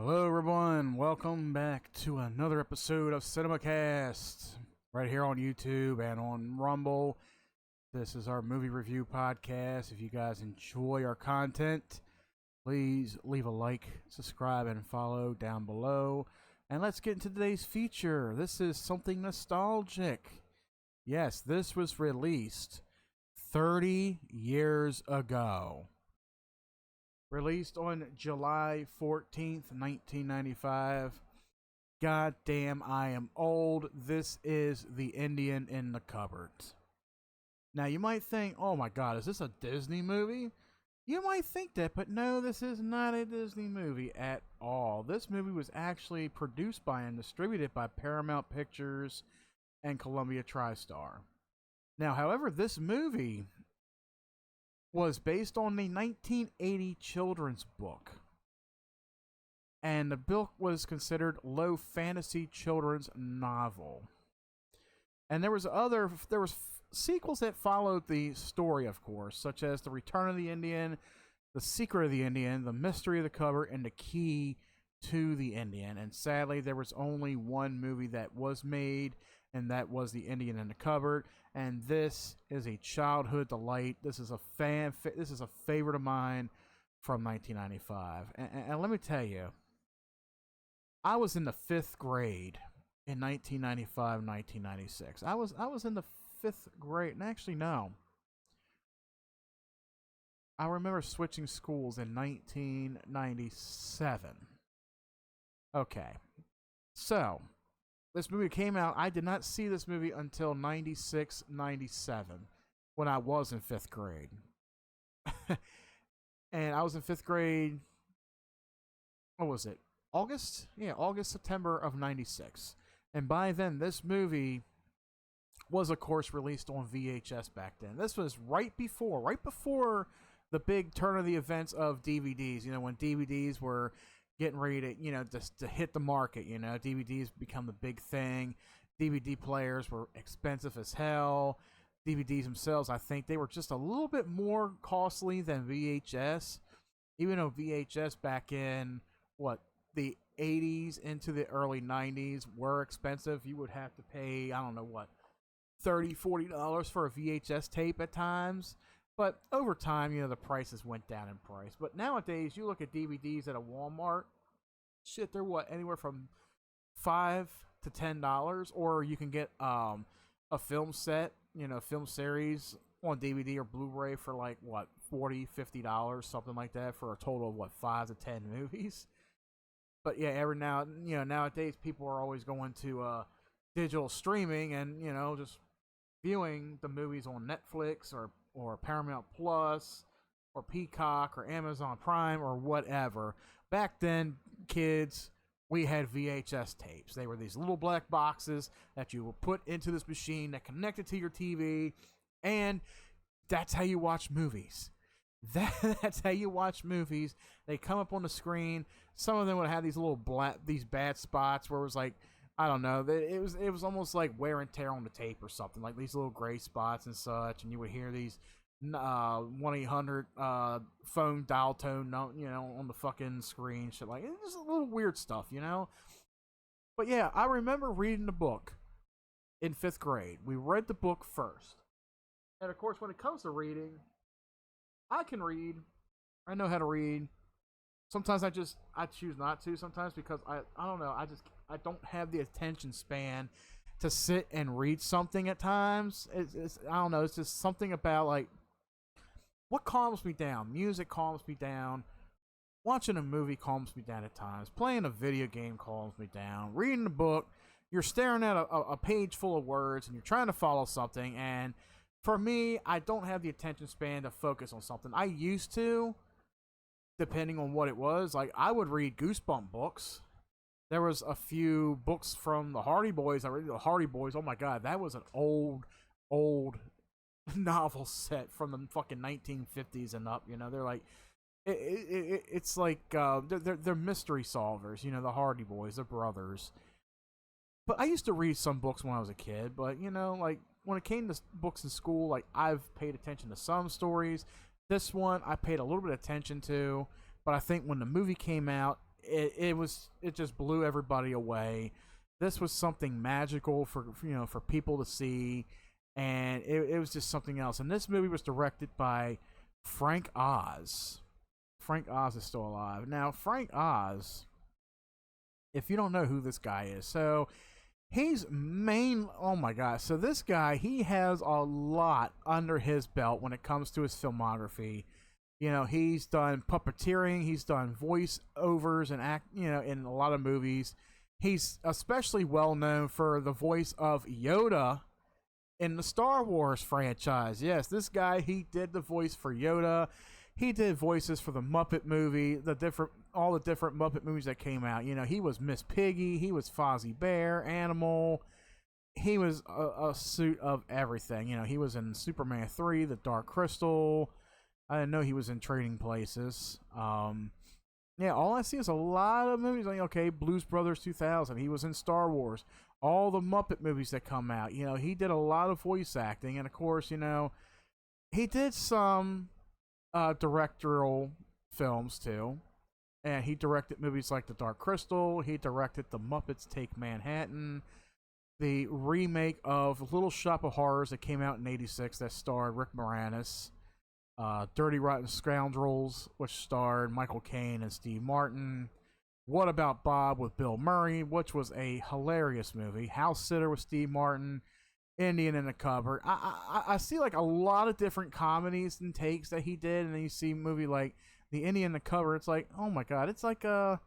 Hello, everyone. Welcome back to another episode of Cinemacast, right here on YouTube and on Rumble. This is our movie review podcast. If you guys enjoy our content, please leave a like, subscribe, and follow down below. And let's get into today's feature. This is something nostalgic. Yes, this was released 30 years ago. Released on July 14th, 1995. God damn, I am old. This is The Indian in the Cupboard. Now, you might think, oh my god, is this a Disney movie? You might think that, but no, this is not a Disney movie at all. This movie was actually produced by and distributed by Paramount Pictures and Columbia TriStar. Now, however, this movie was based on the 1980 children's book. And the book was considered low fantasy children's novel. And there was sequels that followed the story, of course, such as The Return of the Indian, The Secret of the Indian, The Mystery of the Cupboard, and The Key to the Indian. And sadly, there was only one movie that was made, and that was The Indian in the Cupboard. And this is a childhood delight. This is a favorite of mine from 1995. And let me tell you, I was in the 5th grade in 1995, 1996. I was in the 5th grade. And actually, no. I remember switching schools in 1997. Okay. So, this movie came out. I did not see this movie until 96, 97, when I was in 5th grade. And I was in 5th grade, what was it? August? Yeah, August, September of 96. And by then, this movie was, of course, released on VHS back then. This was right before the big turn of the events of DVDs. You know, when DVDs were getting ready to, just to hit the market. DVDs become the big thing. DVD players were expensive as hell. DVDs themselves, I think they were just a little bit more costly than VHS. Even though VHS back in, the 80s into the early 90s were expensive. You would have to pay, I don't know what, $30, $40 for a VHS tape at times. But over time, the prices went down in price. But nowadays, you look at DVDs at a Walmart, shit, they're anywhere from $5 to $10, or you can get a film set, film series on DVD or Blu-ray for like $40, $50, something like that, for a total of 5 to 10 movies. But yeah, nowadays people are always going to digital streaming and just viewing the movies on Netflix or Paramount Plus or Peacock or Amazon Prime or whatever. Back then, kids, we had VHS tapes. They were these little black boxes that you would put into this machine that connected to your TV, and that's how you watch movies. That's how you watch movies. They come up on the screen. Some of them would have these these bad spots where it was like, I don't know, it was almost like wear and tear on the tape or something, like these little gray spots and such, and you would hear these 1-800 phone dial tone, on the fucking screen, shit like it's just a little weird stuff, But yeah, I remember reading the book in 5th grade. We read the book first, and of course, when it comes to reading, I can read. I know how to read. Sometimes I choose not to. Sometimes because I don't know. I don't have the attention span to sit and read something at times. It's I don't know. It's just something about like what calms me down. Music calms me down. Watching a movie calms me down at times. Playing a video game calms me down. Reading a book, you're staring at a page full of words and you're trying to follow something. And for me, I don't have the attention span to focus on something. I used to, depending on what it was. Like, I would read Goosebump books. There was a few books from the Hardy Boys. I read the Hardy Boys. Oh my god, that was an old novel set from the fucking 1950s and up. They're like, it's like they're mystery solvers. The Hardy Boys, the brothers. But I used to read some books when I was a kid. But like when it came to books in school, like I've paid attention to some stories. This one I paid a little bit of attention to, but I think when the movie came out, it just blew everybody away. This was something magical for people to see, and it was just something else. And this movie was directed by Frank Oz. Frank Oz is still alive now. Frank Oz, if you don't know who this guy is, so he's oh my gosh, so this guy, he has a lot under his belt when it comes to his filmography. He's done puppeteering, he's done voiceovers and act, in a lot of movies. He's especially well known for the voice of Yoda in the Star Wars franchise. Yes, this guy, he did the voice for Yoda. He did voices for the Muppet movie, all the different Muppet movies that came out. He was Miss Piggy, he was Fozzie Bear, Animal. He was a suit of everything. He was in Superman 3, The Dark Crystal. I didn't know he was in Trading Places. Yeah, all I see is a lot of movies. Blues Brothers 2000. He was in Star Wars. All the Muppet movies that come out. He did a lot of voice acting. And, of course, he did some directorial films, too. And he directed movies like The Dark Crystal. He directed The Muppets Take Manhattan. The remake of Little Shop of Horrors that came out in 86 that starred Rick Moranis. Dirty Rotten Scoundrels, which starred Michael Caine and Steve Martin. What About Bob with Bill Murray, which was a hilarious movie. House Sitter with Steve Martin. Indian in the Cupboard. I see like a lot of different comedies and takes that he did, and then you see a movie like The Indian in the Cupboard. It's like, oh my god, it's like I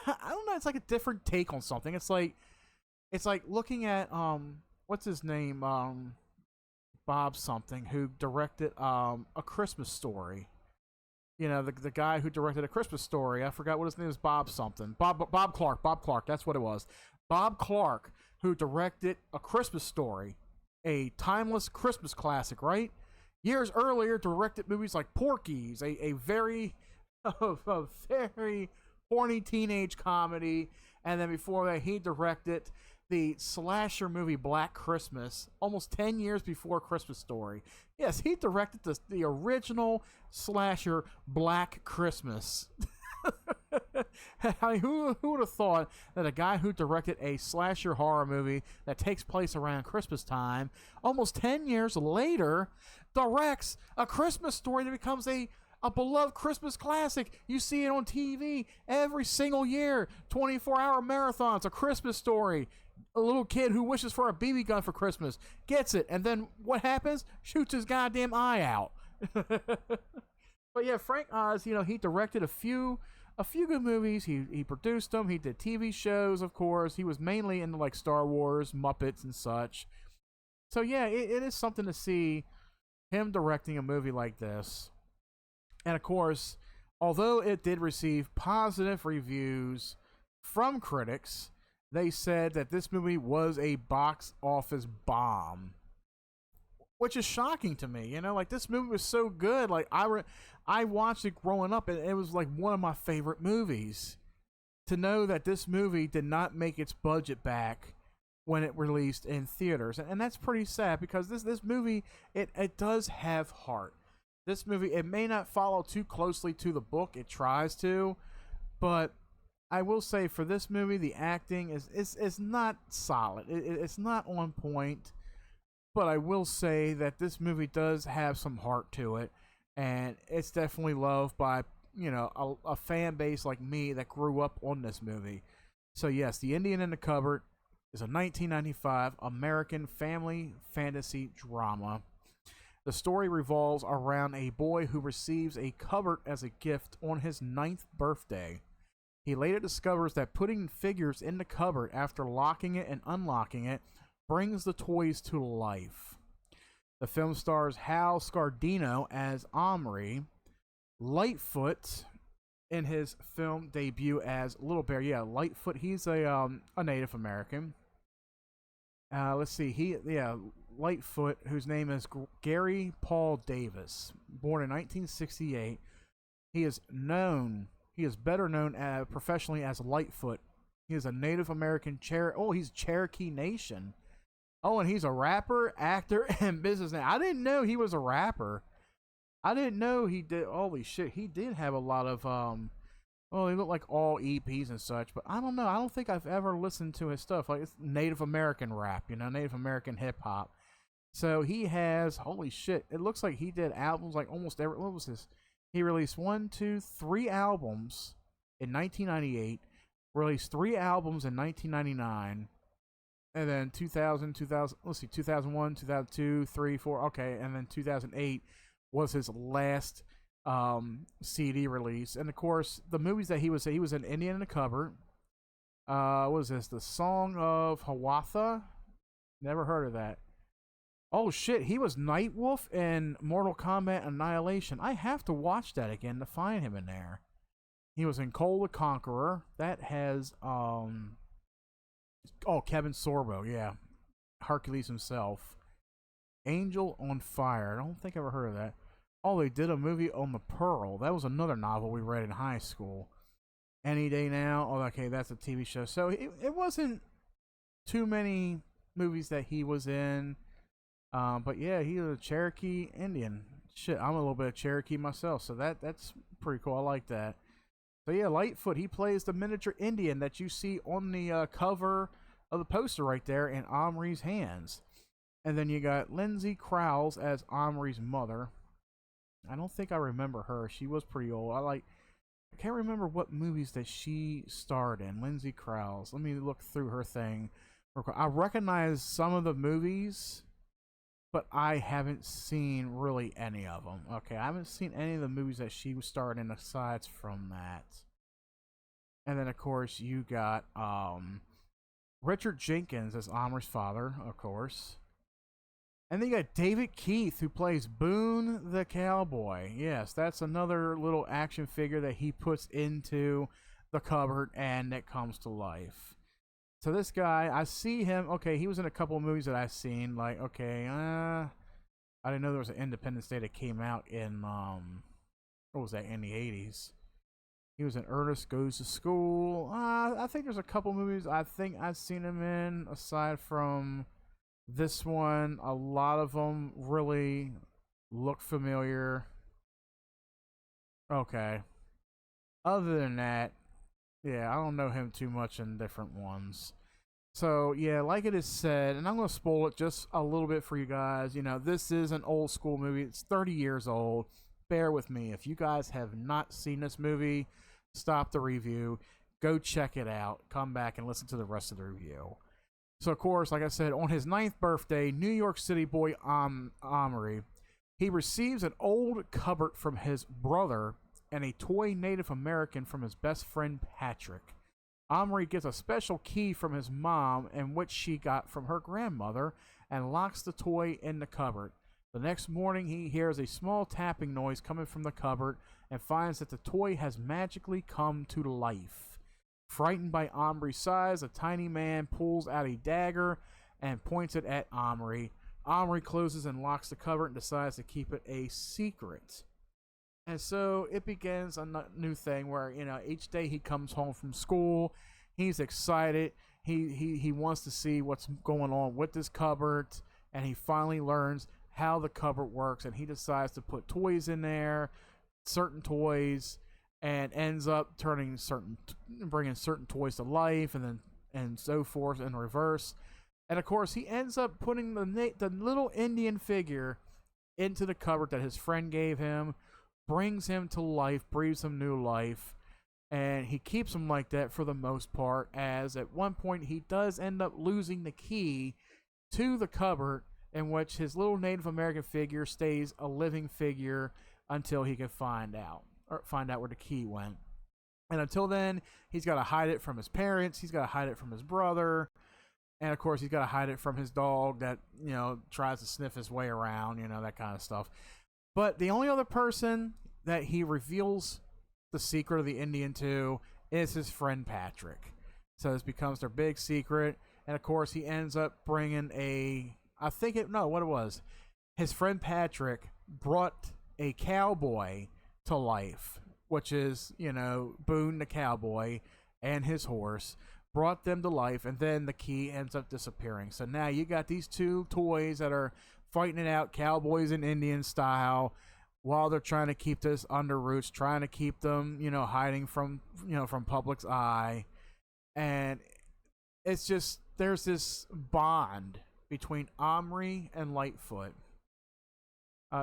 don't know, it's like a different take on something. It's like looking at what's his name, Bob something, who directed A Christmas Story. The guy who directed A Christmas Story. I forgot what his name is. Bob something. Bob Clark. That's what it was. Bob Clark, who directed A Christmas Story, a timeless Christmas classic, right? Years earlier, directed movies like Porky's, a very horny teenage comedy, and then before that, he directed the slasher movie Black Christmas, almost 10 years before Christmas Story. Yes, he directed the original slasher Black Christmas. I mean, who would have thought that a guy who directed a slasher horror movie that takes place around Christmas time, almost 10 years later, directs A Christmas Story that becomes a beloved Christmas classic. You see it on TV every single year. 24-hour marathons, A Christmas Story. A little kid who wishes for a BB gun for Christmas gets it, and then what happens? Shoots his goddamn eye out. But yeah, Frank Oz, he directed a few good movies. He produced them. He did TV shows, of course. He was mainly into like Star Wars, Muppets, and such. So yeah, it is something to see him directing a movie like this. And of course, although it did receive positive reviews from critics, they said that this movie was a box office bomb, which is shocking to me. Like, this movie was so good. Like, I watched it growing up, and it was like one of my favorite movies. To know that this movie did not make its budget back when it released in theaters, and that's pretty sad, because this movie, it does have heart. This movie, it may not follow too closely to the book. It tries to, but I will say for this movie, the acting is not solid. It's not on point. But I will say that this movie does have some heart to it, and it's definitely loved by a fan base like me that grew up on this movie. So yes, The Indian in the Cupboard is a 1995 American family fantasy drama. The story revolves around a boy who receives a cupboard as a gift on his 9th birthday. He later discovers that putting figures in the cupboard after locking it and unlocking it brings the toys to life. The film stars Hal Scardino as Omri, Lightfoot in his film debut as Little Bear. Yeah, Lightfoot, he's a Native American. Let's see, Lightfoot, whose name is Gary Paul Davis, born in 1968. He is better known professionally as Lightfoot. He is a Native American he's Cherokee Nation. Oh, and he's a rapper, actor, and businessman. I didn't know he was a rapper. I didn't know he did. Holy shit, he did have a lot of Well, they look like all EPs and such, but I don't know. I don't think I've ever listened to his stuff. Like it's Native American rap, Native American hip hop. So he has, holy shit, it looks like he did albums like almost every, what was this? He released one, two, three albums in 1998, released three albums in 1999, and then 2000, let's see, 2001, 2002, 3, 4, okay, and then 2008 was his last CD release. And of course, the movies that he was in Indian in the Cupboard. What was this? The Song of Hiawatha? Never heard of that. Oh shit, he was Nightwolf in Mortal Kombat Annihilation. I have to watch that again to find him in there. He was in Cole the Conqueror. That has Kevin Sorbo, yeah. Hercules himself. Angel on Fire. I don't think I ever heard of that. Oh, they did a movie on The Pearl. That was another novel we read in high school. Any Day Now. Oh, okay, that's a TV show. So it wasn't too many movies that he was in. But yeah, he was a Cherokee Indian. Shit, I'm a little bit of Cherokee myself, so that's pretty cool. I like that. So yeah, Lightfoot, he plays the miniature Indian that you see on the cover of the poster right there in Omri's hands. And then you got Lindsay Krause as Omri's mother. I don't think I remember her. She was pretty old. I can't remember what movies that she starred in. Lindsay Krause. Let me look through her thing. I recognize some of the movies, but I haven't seen really any of them. Okay, I haven't seen any of the movies that she was starred in aside from that. And then, of course, you got Richard Jenkins as Omri's father, of course. And then you got David Keith, who plays Boone the Cowboy. Yes, that's another little action figure that he puts into the cupboard and it comes to life. So this guy, I see him. Okay, he was in a couple of movies that I've seen. Like, okay, I didn't know there was an Independence Day that came out in, what was that, in the 80s. He was in Ernest Goes to School. I think there's a couple movies I think I've seen him in, aside from this one. A lot of them really look familiar. Okay. Other than that, yeah, I don't know him too much in different ones. So, yeah, like it is said, and I'm going to spoil it just a little bit for you guys. This is an old school movie. It's 30 years old. Bear with me. If you guys have not seen this movie, stop the review. Go check it out. Come back and listen to the rest of the review. So, of course, like I said, on his 9th birthday, New York City boy Omri, he receives an old cupboard from his brother and a toy Native American from his best friend Patrick. Omri gets a special key from his mom, and which she got from her grandmother, and locks the toy in the cupboard. The next morning, he hears a small tapping noise coming from the cupboard and finds that the toy has magically come to life. Frightened by Omri's size, a tiny man pulls out a dagger and points it at Omri. Omri closes and locks the cupboard and decides to keep it a secret. And so it begins a new thing where, each day he comes home from school, he's excited, he wants to see what's going on with this cupboard, and he finally learns how the cupboard works, and he decides to put toys in there, certain toys, and ends up bringing certain toys to life, and so forth in reverse. And of course, he ends up putting the little Indian figure into the cupboard that his friend gave him, brings him to life, breathes him new life, and he keeps him like that for the most part, as at one point he does end up losing the key to the cupboard, in which his little Native American figure stays a living figure until he can find out where the key went. And until then, he's got to hide it from his parents, he's got to hide it from his brother, and of course he's got to hide it from his dog that, tries to sniff his way around, that kind of stuff. But the only other person that he reveals the secret of the Indian to is his friend Patrick. So this becomes their big secret. And of course, he ends up bringing his friend Patrick brought a cowboy to life, which is, Boone the Cowboy and his horse, brought them to life, and then the key ends up disappearing. So now you got these two toys that are fighting it out, cowboys and Indian style. while they're trying to keep this under roots, trying to keep them, hiding from, from public's eye. And it's just, there's this bond between Omri and Lightfoot.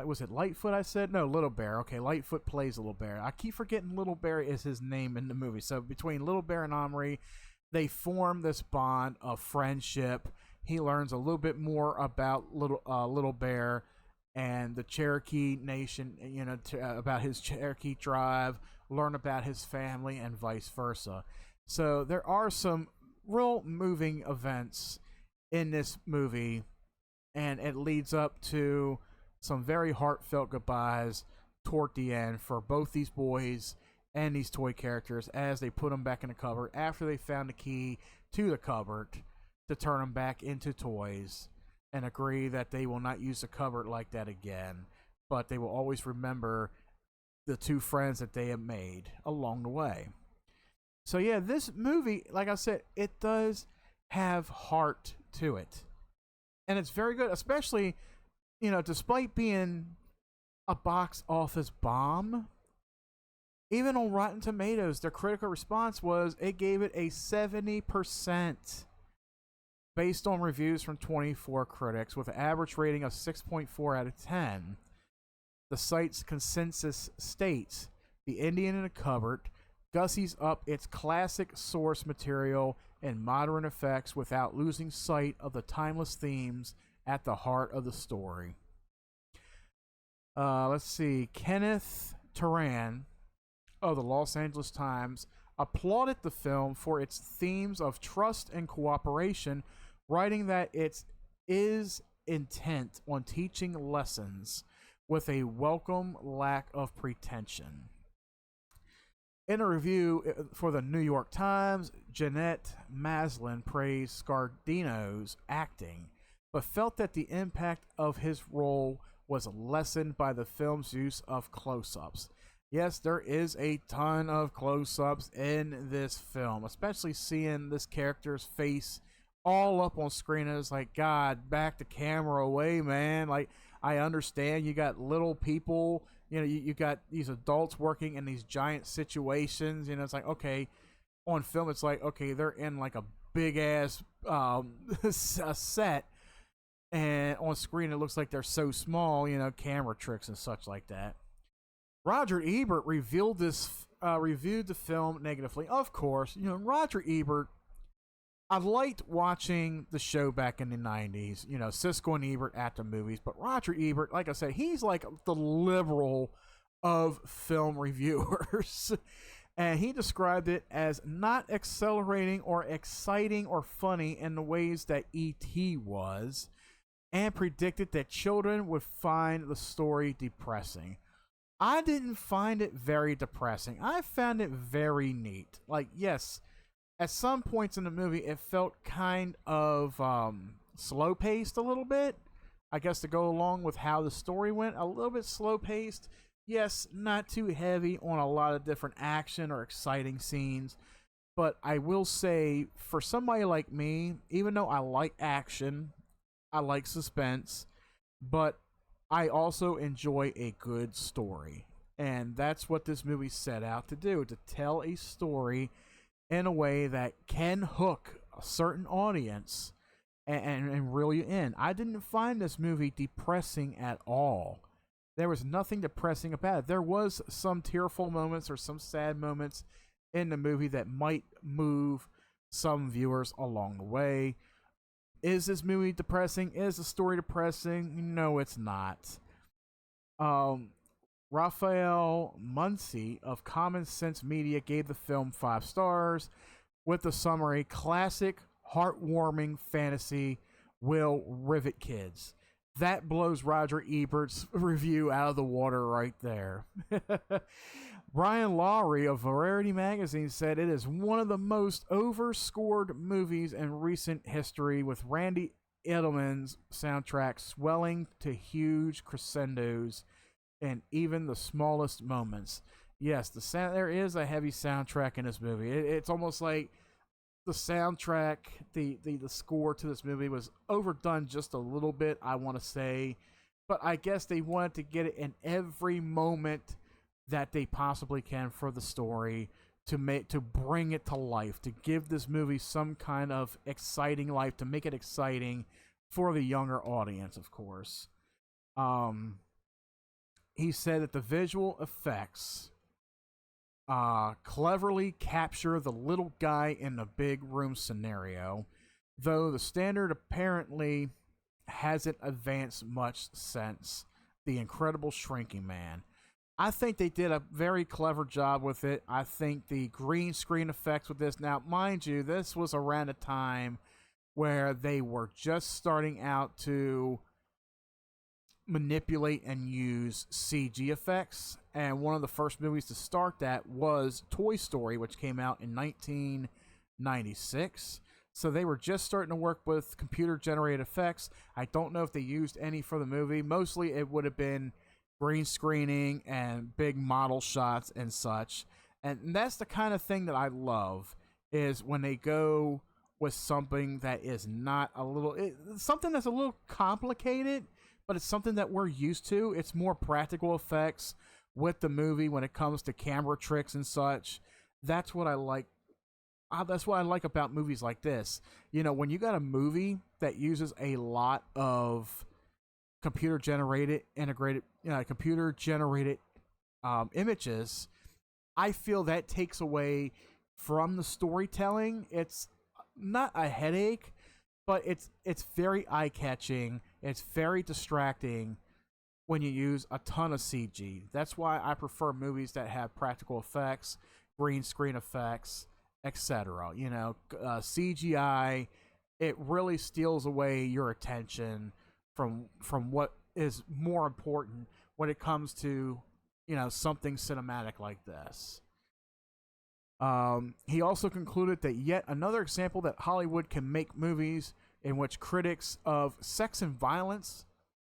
Was it Lightfoot I said? No, Little Bear. Okay, Lightfoot plays Little Bear. I keep forgetting Little Bear is his name in the movie. So between Little Bear and Omri, they form this bond of friendship. He learns a little bit more about Little Bear and the Cherokee Nation, about his Cherokee tribe, learn about his family, and vice versa. So there are some real moving events in this movie, and it leads up to some very heartfelt goodbyes toward the end for both these boys and these toy characters as they put them back in the cupboard after they found the key to the cupboard to turn them back into toys, and agree that they will not use the cupboard like that again, but they will always remember the two friends that they have made along the way. So yeah, this movie, like I said, it does have heart to it. And it's very good, especially, despite being a box office bomb, even on Rotten Tomatoes, their critical response was it gave it a 70% based on reviews from 24 critics with an average rating of 6.4 out of 10. The site's consensus states The Indian in a Cupboard gussies up its classic source material and modern effects without losing sight of the timeless themes at the heart of the story. Let's see. Kenneth Turan of the Los Angeles Times applauded the film for its themes of trust and cooperation, writing that it is intent on teaching lessons with a welcome lack of pretension. In a review for the New York Times, Jeanette Maslin praised Scardino's acting, but felt that the impact of his role was lessened by the film's use of close-ups. Yes, there is a ton of close-ups in this film, especially seeing this character's face all up on screen. And it's like, God, back the camera away, man. Like, I understand you got little people, you got these adults working in these giant situations. It's like, okay, on film, it's like, okay, they're in like a big ass set, and on screen, it looks like they're so small, camera tricks and such like that. Roger Ebert reviewed the film negatively. Of course, Roger Ebert, I liked watching the show back in the 90s, Siskel and Ebert at the movies, but Roger Ebert, like I said, he's like the liberal of film reviewers. And he described it as not accelerating or exciting or funny in the ways that E.T. was, and predicted that children would find the story depressing. I didn't find it very depressing. I found it very neat. Like, yes, at some points in the movie, it felt kind of slow-paced a little bit. I guess to go along with how the story went, a little bit slow-paced. Yes, not too heavy on a lot of different action or exciting scenes. But I will say, for somebody like me, even though I like action, I like suspense, but I also enjoy a good story. And that's what this movie set out to do, to tell a story in a way that can hook a certain audience and reel you in. I didn't find this movie depressing at all. There was nothing depressing about it. There was some tearful moments or some sad moments in the movie that might move some viewers along the way. Is this movie depressing? Is the story depressing? No, it's not. Raphael Muncy of Common Sense Media gave the film 5 stars with the summary: classic, heartwarming fantasy will rivet kids. That blows Roger Ebert's review out of the water right there. Brian Lowry of Variety Magazine said it is one of the most overscored movies in recent history, with Randy Edelman's soundtrack swelling to huge crescendos in even the smallest moments. Yes, there is a heavy soundtrack in this movie. It's almost like the soundtrack, the score to this movie was overdone just a little bit, I want to say. but I guess they wanted to get it in every moment that they possibly can for the story to bring it to life, to give this movie some kind of exciting life, to make it exciting for the younger audience, of course. Um, he said that the visual effects cleverly capture the little guy in the big room scenario, though the standard apparently hasn't advanced much since The Incredible Shrinking Man. I think they did a very clever job with it. I think the green screen effects with this, now, mind you, this was around a time where they were just starting out to manipulate and use CG effects. And one of the first movies to start that was Toy Story, which came out in 1996. So they were just starting to work with computer generated effects. I don't know if they used any for the movie. Mostly it would have been green screening and big model shots and such. And that's the kind of thing that I love, is when they go with something that is not something that's a little complicated, but it's something that we're used to. It's more practical effects with the movie when it comes to camera tricks and such. That's what I like. That's what I like about movies like this. You know, when you got a movie that uses a lot of computer generated images, I feel that takes away from the storytelling. It's not a headache, but it's very eye-catching. It's very distracting when you use a ton of CG. That's why I prefer movies that have practical effects, green screen effects, etc. You know, CGI, it really steals away your attention from what is more important when it comes to, you know, something cinematic like this. He also concluded that yet another example that Hollywood can make movies in which critics of sex and violence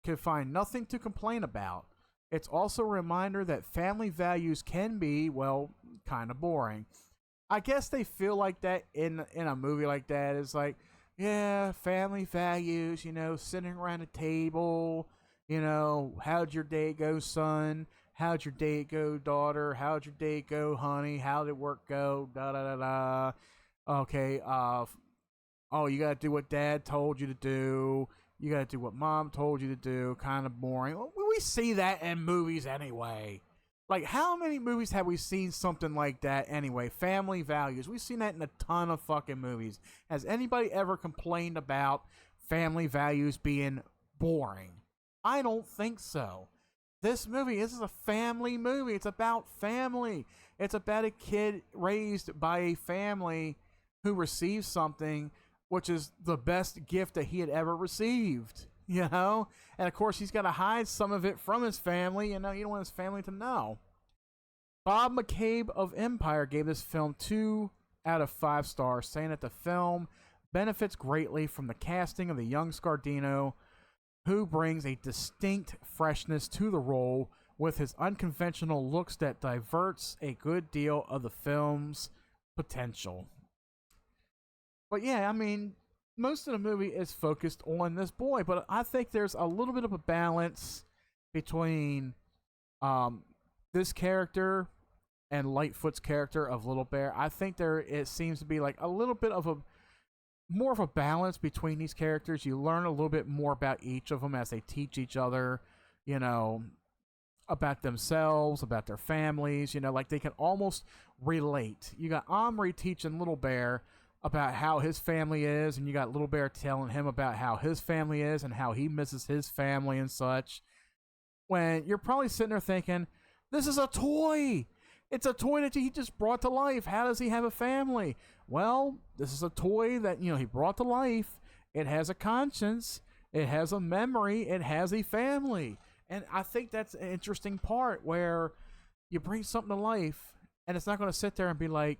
can find nothing to complain about. It's also a reminder that family values can be, well, kind of boring. I guess they feel like that in a movie like that. It's like, yeah, family values, you know, sitting around a table, you know, how'd your day go, son? How'd your day go, daughter? How'd your day go, honey? How did work go? Da da da da. Okay, oh, you gotta do what dad told you to do. You gotta do what mom told you to do. Kind of boring. Well, we see that in movies anyway. Like, how many movies have we seen something like that anyway? Family values. We've seen that in a ton of fucking movies. Has anybody ever complained about family values being boring? I don't think so. This is a family movie. It's about family. It's about a kid raised by a family who receives something which is the best gift that he had ever received. You know? And of course, he's got to hide some of it from his family. You know, you don't want his family to know. Bob McCabe of Empire gave this film 2 out of 5 stars, saying that the film benefits greatly from the casting of the young Scardino, who brings a distinct freshness to the role with his unconventional looks that diverts a good deal of the film's potential. But yeah, I mean, most of the movie is focused on this boy, but I think there's a little bit of a balance between this character and Lightfoot's character of Little Bear. I think it seems to be like a little bit of more of a balance between these characters. You learn a little bit more about each of them as they teach each other, you know, about themselves, about their families, you know, like they can almost relate. You got Omri teaching Little Bear about how his family is, and you got Little Bear telling him about how his family is and how he misses his family and such. When you're probably sitting there thinking, this is a toy. It's a toy that he just brought to life. How does he have a family? Well, this is a toy that, you know, he brought to life. It has a conscience. It has a memory. It has a family. And I think that's an interesting part where you bring something to life and it's not going to sit there and be like,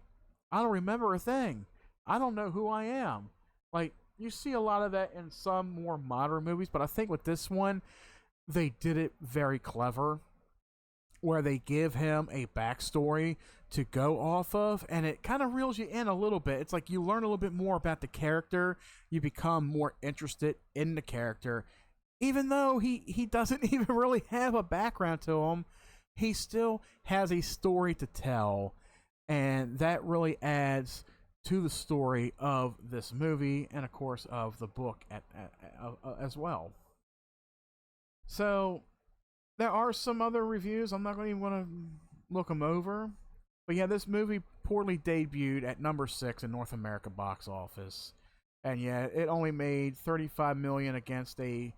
I don't remember a thing. I don't know who I am. Like, you see a lot of that in some more modern movies, but I think with this one, they did it very clever, where they give him a backstory to go off of, and it kind of reels you in a little bit. It's like you learn a little bit more about the character, you become more interested in the character, even though he doesn't even really have a background to him, he still has a story to tell, and that really adds to the story of this movie and of course of the book as well. So there are some other reviews. I'm not going to even want to look them over, but yeah, this movie poorly debuted at number 6 in North America box office, and yeah, it only made 35 million against a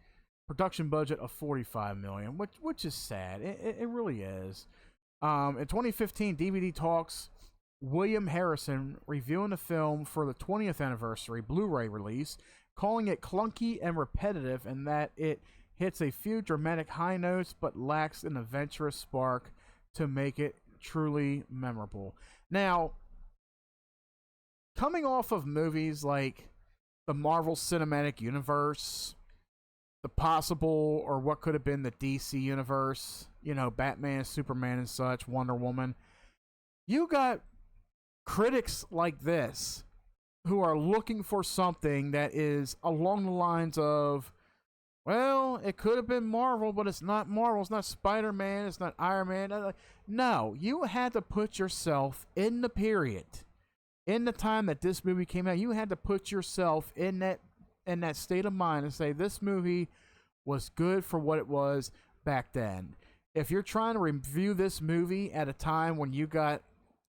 production budget of 45 million, which is sad. It really is. In 2015, DVD Talks William Harrison reviewing the film for the 20th anniversary Blu-ray release, calling it clunky and repetitive, and that it hits a few dramatic high notes but lacks an adventurous spark to make it truly memorable. Now, coming off of movies like the Marvel Cinematic Universe, the possible or what could have been the DC Universe, you know, Batman, Superman and such, Wonder Woman, you got critics like this who are looking for something that is along the lines of, well, it could have been Marvel, but it's not Marvel. It's not Spider-Man. It's not Iron Man. No, you had to put yourself in the period, in the time that this movie came out. You had to put yourself in that state of mind and say this movie was good for what it was back then. If you're trying to review this movie at a time when you got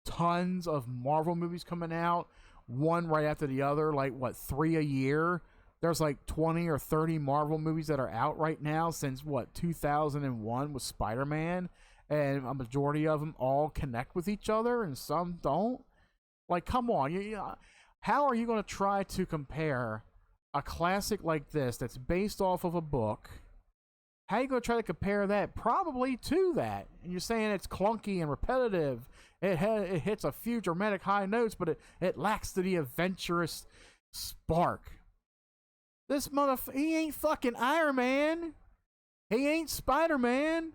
tons of Marvel movies coming out, one right after the other, like what, 3 a year? There's like 20 or 30 Marvel movies that are out right now since what, 2001 with Spider-Man, and a majority of them all connect with each other and some don't. Like, come on, how are you going to try to compare a classic like this that's based off of a book? How are you going to try to compare that probably to that? And you're saying it's clunky and repetitive. It hits a few dramatic high notes, but it lacks the adventurous spark. This he ain't fucking Iron Man. He ain't Spider-Man.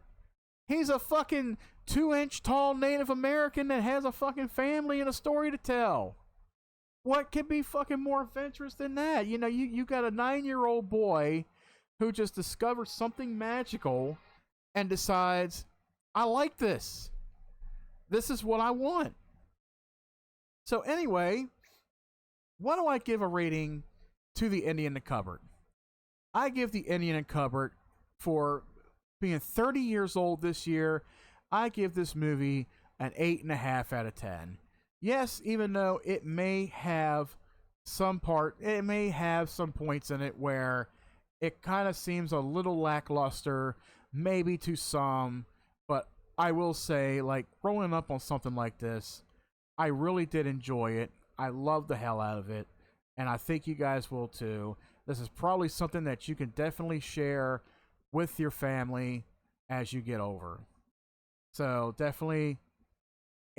He's a fucking 2-inch tall Native American that has a fucking family and a story to tell. What could be fucking more adventurous than that? You know, you got a 9-year-old boy who just discovers something magical and decides, I like this. This is what I want. So anyway, what do I give a rating to The Indian in the Cupboard? I give The Indian in the Cupboard, for being 30 years old this year, I give this movie an 8.5 out of 10. Yes, even though it may have some points in it where it kind of seems a little lackluster, maybe to some, but I will say, like, growing up on something like this, I really did enjoy it. I loved the hell out of it, and I think you guys will too. This is probably something that you can definitely share with your family as you get over. So definitely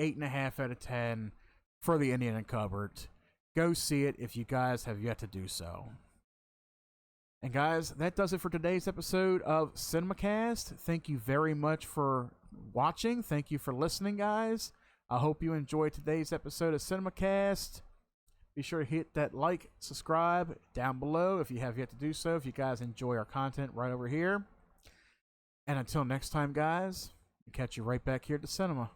8.5 out of 10 for The Indian in the Cupboard. Go see it if you guys have yet to do so. And guys, that does it for today's episode of Cinemacast. Thank you very much for watching. Thank you for listening, guys. I hope you enjoyed today's episode of Cinemacast. Be sure to hit that like, subscribe down below if you have yet to do so, if you guys enjoy our content right over here. And until next time, guys, we'll catch you right back here at the cinema.